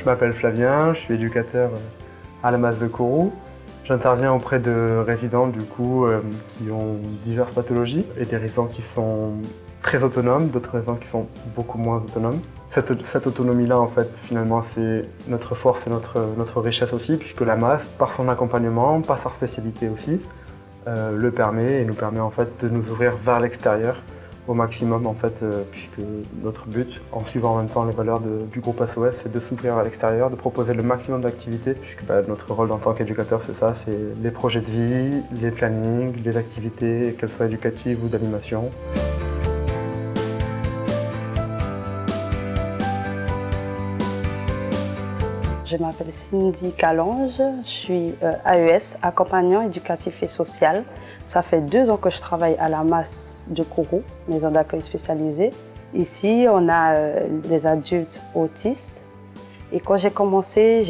Je m'appelle Flavien, je suis éducateur à la Mas de Kourou. J'interviens auprès de résidents qui ont diverses pathologies et des résidents qui sont très autonomes, d'autres résidents qui sont beaucoup moins autonomes. Cette autonomie-là, en fait, finalement, c'est notre force et notre richesse aussi, puisque la Mas, par son accompagnement, par sa spécialité aussi, le permet et nous permet en fait de nous ouvrir vers l'extérieur au maximum, en fait, puisque notre but, en suivant en même temps les valeurs du groupe SOS, c'est de s'ouvrir à l'extérieur, de proposer le maximum d'activités, puisque notre rôle en tant qu'éducateur, c'est ça, c'est les projets de vie, les plannings, les activités, qu'elles soient éducatives ou d'animation. Je m'appelle Cindy Calange, je suis AES, accompagnant éducatif et social. Ça fait 2 ans que je travaille à la Mas de Kourou, maison d'accueil spécialisée. Ici, on a des adultes autistes. Et quand j'ai commencé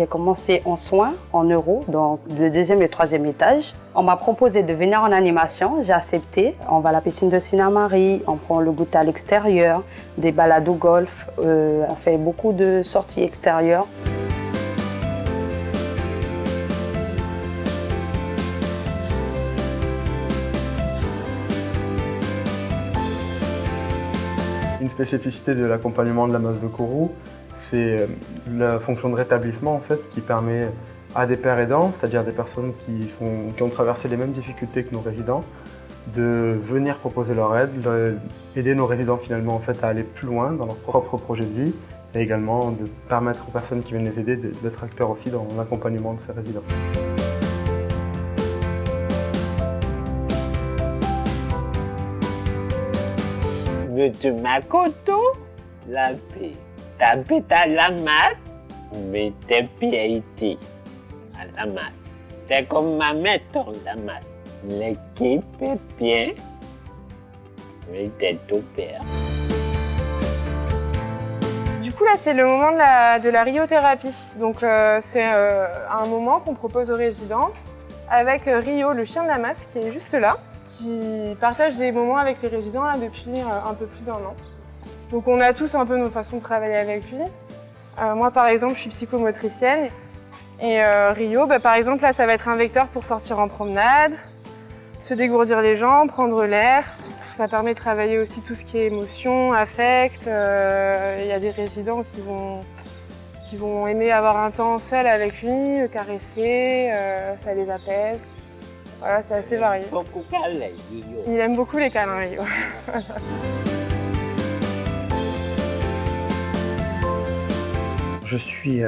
en soins, en neuro, dans le 2e et 3e étage. On m'a proposé de venir en animation, j'ai accepté. On va à la piscine de Sinnamarie, on prend le goûter à l'extérieur, des balades au golf, on fait beaucoup de sorties extérieures. Une spécificité de l'accompagnement de la Mas de Kourou, c'est la fonction de rétablissement en fait, qui permet à des pères aidants, c'est-à-dire des personnes qui ont traversé les mêmes difficultés que nos résidents, de venir proposer leur aide, aider nos résidents finalement en fait, à aller plus loin dans leur propre projet de vie et également de permettre aux personnes qui viennent les aider d'être acteurs aussi dans l'accompagnement de ces résidents. Monsieur Makoto, la paix. T'habites à la mat, mais t'es PIT à la mat. T'es comme ma méthode la mat. L'équipe est bien, mais t'es tout père. Du coup, là, c'est le moment de la riothérapie. Donc, c'est un moment qu'on propose aux résidents avec Rio, le chien de la Mas, qui est juste là, qui partage des moments avec les résidents là, depuis un peu plus d'1 an. Donc on a tous un peu nos façons de travailler avec lui. Moi par exemple je suis psychomotricienne et Rio par exemple là ça va être un vecteur pour sortir en promenade, se dégourdir les jambes, prendre l'air. Ça permet de travailler aussi tout ce qui est émotion, affect. Il y a des résidents qui vont aimer avoir un temps seul avec lui, le caresser, ça les apaise. Voilà, c'est assez varié. Il aime beaucoup les câlins, Rio. Je suis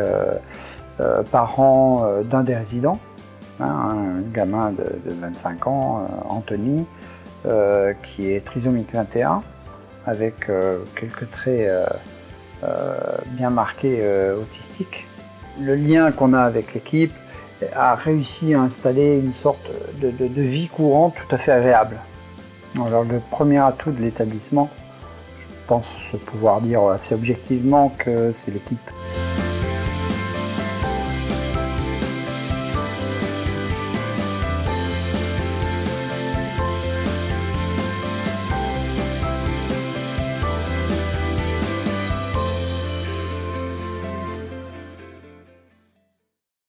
parent d'un des résidents, un gamin de 25 ans, Anthony, qui est trisomique 21, avec quelques traits bien marqués autistiques. Le lien qu'on a avec l'équipe a réussi à installer une sorte de vie courante tout à fait agréable. Alors le premier atout de l'établissement, je pense pouvoir dire assez objectivement que c'est l'équipe.